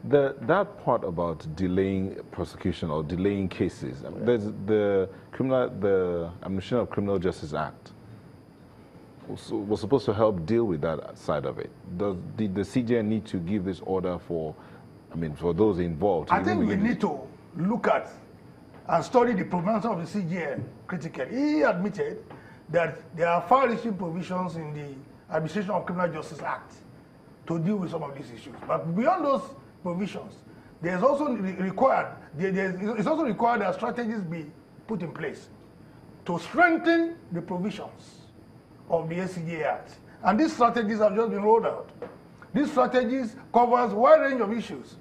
That part about delaying prosecution or delaying cases, there's the Administration of Criminal Justice Act was supposed to help deal with that side of it. Did the CJN need to give this order for those involved? I think we need to look at and study the provisions of the CJN critically. He admitted that there are far-reaching provisions in the Administration of Criminal Justice Act to deal with some of these issues. But beyond those provisions, there's also required, it's also required that strategies be put in place to strengthen the provisions of the SCJ Act. And these strategies have just been rolled out. These strategies covers a wide range of issues.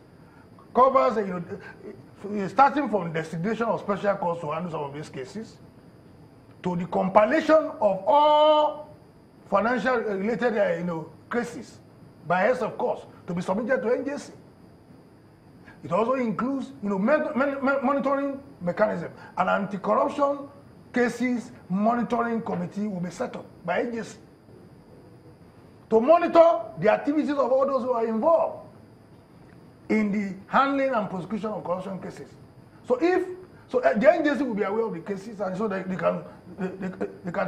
Covers, starting from designation of special courts to handle some of these cases, to the compilation of all financial related cases by heads of courts to be submitted to NJC. It also includes monitoring mechanism. An anti-corruption cases monitoring committee will be set up by NJC to monitor the activities of all those who are involved in the handling and prosecution of corruption cases. So the NJC will be aware of the cases, and so they can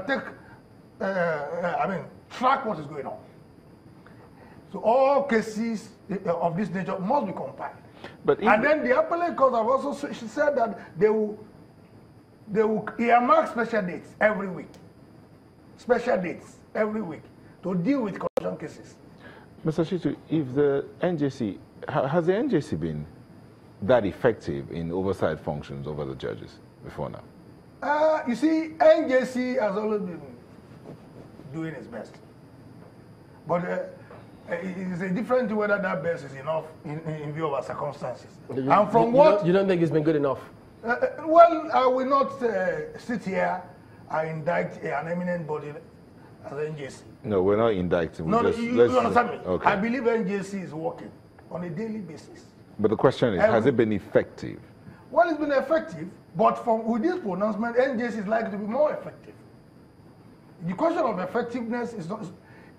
take track what is going on. So all cases of this nature must be compiled. And then the appellate courts have also said that they will earmark special dates every week. Special dates every week to deal with corruption cases. Mr. Shittu, if the NJC, has the NJC been that effective in oversight functions over the judges before now? You see, NJC has always been doing its best. But it's a different whether that best is enough in view of our circumstances. You don't think it's been good enough? Well, I will not sit here and indict an eminent body as NJC. No, we're not indicting. You understand me? Okay. I believe NJC is working on a daily basis. But the question is, has it been effective? Well, it's been effective, but with this pronouncement, NJC is likely to be more effective. The question of effectiveness is not.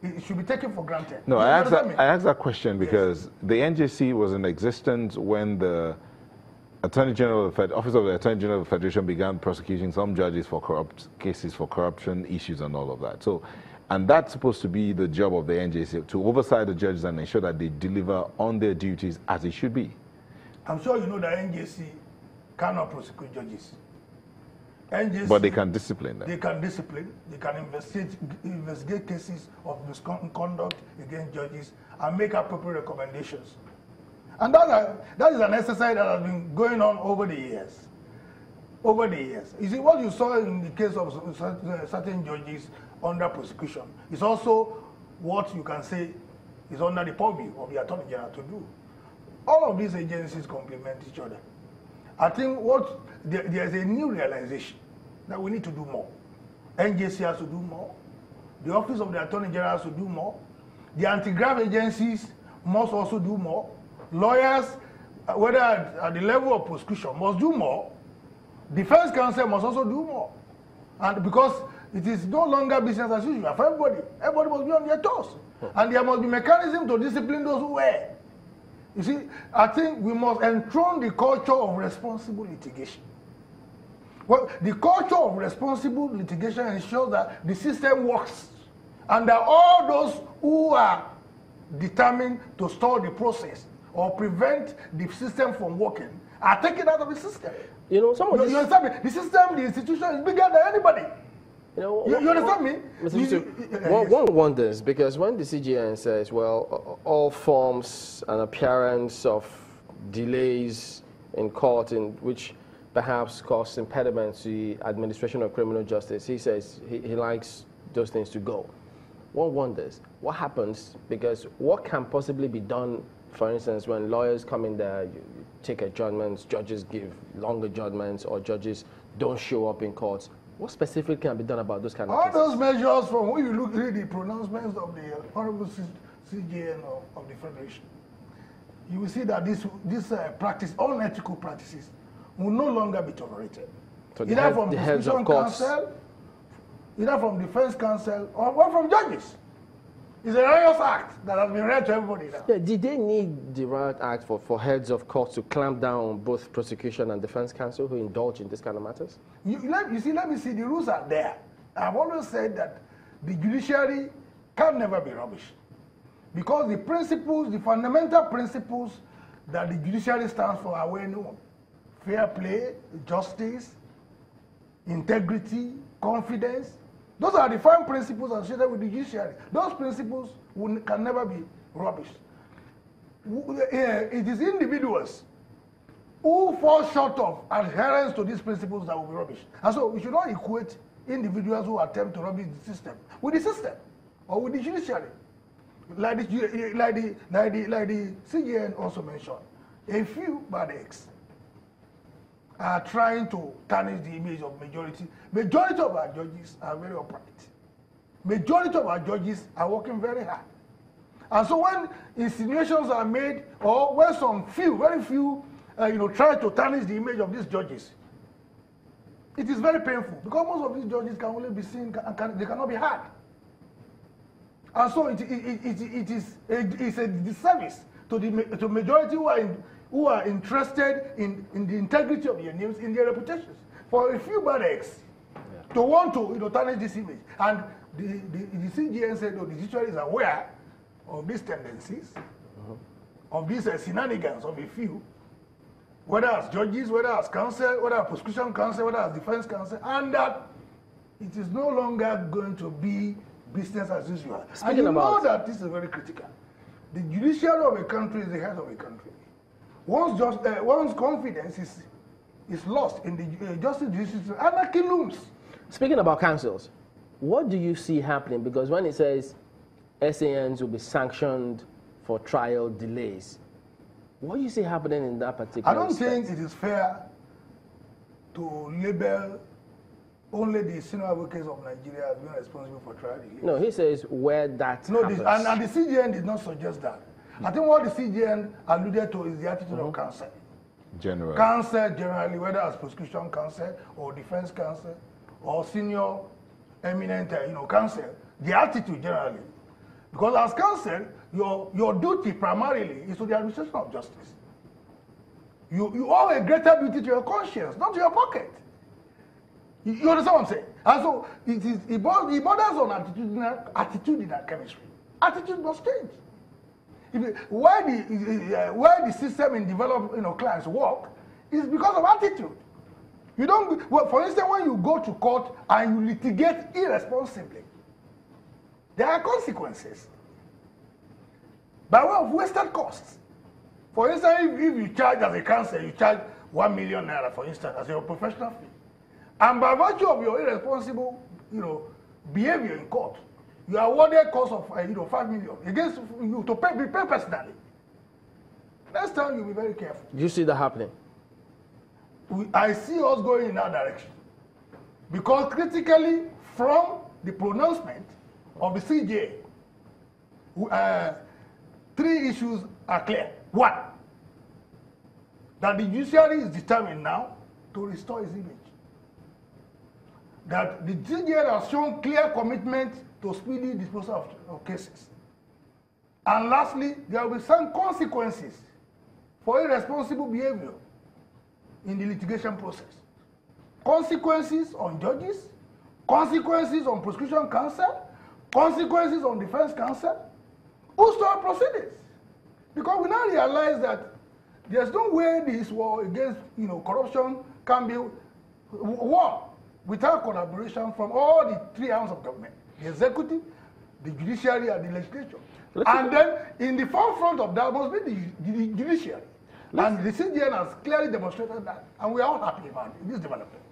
It should be taken for granted. No, I asked that question because the NJC was in existence when the Office of the Attorney General of the Federation began prosecuting some judges for cases for corruption issues and all of that. So, and that's supposed to be the job of the NJC, to oversight the judges and ensure that they deliver on their duties as it should be. I'm sure you know that NJC cannot prosecute judges. But they can discipline them. They can discipline. They can investigate cases of misconduct against judges and make appropriate recommendations. And that is an exercise that has been going on over the years. Over the years. You see, what you saw in the case of certain judges under prosecution is also what you can say is under the purview of the Attorney General to do. All of these agencies complement each other. I think there's a new realization that we need to do more. NJC has to do more. The Office of the Attorney General has to do more. The anti-graft agencies must also do more. Lawyers, whether at the level of prosecution, must do more. Defense counsel must also do more. And because it is no longer business as usual for everybody. Everybody must be on their toes. And there must be mechanism to discipline those who err. You see, I think we must enthrone the culture of responsible litigation. Well, the culture of responsible litigation ensures that the system works and that all those who are determined to stall the process or prevent the system from working are taken out of the system. You know, some of this... You understand me? The system, the institution is bigger than anybody. You understand me? One wonders, because when the CJN says, well, all forms and appearance of delays in court in which perhaps cause impediments to the administration of criminal justice, he says he likes those things to go. One wonders, what happens, because what can possibly be done, for instance, when lawyers come in there, you take adjournments, judges give longer adjournments, or judges don't show up in courts. What specifically can be done about those kind of cases? All those measures, from when you read the pronouncements of the Honorable CJN of the Federation, you will see that this practice, unethical practices, will no longer be tolerated. So either from the heads of counsel, either from defense counsel, or from judges. It's a riot act that has been read to everybody now. Yeah, did they need the riot act for heads of courts to clamp down on both prosecution and defense counsel who indulge in this kind of matters? Let me see, the rules are there. I've always said that the judiciary can never be rubbish. Because the principles, the fundamental principles that the judiciary stands for are well known. Fair play, justice, integrity, confidence. Those are the firm principles associated with the judiciary. Those principles can never be rubbish. It is individuals who fall short of adherence to these principles that will be rubbish. And so we should not equate individuals who attempt to rubbish the system with the system or with the judiciary. Like the CJN also mentioned, a few bad eggs are trying to tarnish the image of majority. Majority of our judges are very upright. Majority of our judges are working very hard. And so when insinuations are made, or when some few, very few, try to tarnish the image of these judges, it is very painful because most of these judges can only be seen, they cannot be heard. And so it is a disservice to the majority who are interested in the integrity of their names, in their reputations. For a few bad eggs to want to tarnish this image. And the CGN said, the judiciary is aware of these tendencies, of these shenanigans of a few, whether as judges, whether as counsel, whether as prosecution counsel, whether as defense counsel, and that it is no longer going to be business as usual. And you know that this is very critical. The judiciary of a country is the head of a country. One's confidence is lost in the justice system, anarchy looms. Speaking about councils, what do you see happening? Because when it says SANs will be sanctioned for trial delays, what do you see happening in that particular I don't think it is fair to label only the senior advocates of Nigeria as being responsible for trial delays. No, he says where that happens. And the CGN did not suggest that. I think what the CGN alluded to is the attitude of counsel. Generally. Counsel generally, whether as prosecution counsel or defense counsel or senior eminent counsel, the attitude generally. Because as counsel, your duty primarily is to the administration of justice. You owe a greater duty to your conscience, not to your pocket. You understand what I'm saying? And so it borders on attitudinal chemistry. Attitude must change. Why the system in developed clients work is because of attitude. You don't. Well, for instance, when you go to court and you litigate irresponsibly, there are consequences by way of wasted costs. For instance, if you charge as a counsel, you charge 1 million naira, for instance, as your professional fee, and by virtue of your irresponsible, behavior in court, you are awarded cost of 5 million against you to be paid personally. Next time, you'll be very careful. Do you see that happening? I see us going in that direction. Because critically, from the pronouncement of the CJ, 3 issues are clear. 1, that the judiciary is determined now to restore its image. That the CJ has shown clear commitment to speedy disposal of cases. And lastly, there will be some consequences for irresponsible behavior in the litigation process. Consequences on judges, consequences on prosecution counsel, consequences on defense counsel, who start proceedings. Because we now realize that there's no way this war against corruption can be won without collaboration from all the 3 arms of government: the executive, the judiciary, and the legislature. And then in the forefront of that must be the judiciary. And the CGN has clearly demonstrated that, and we are all happy about this development.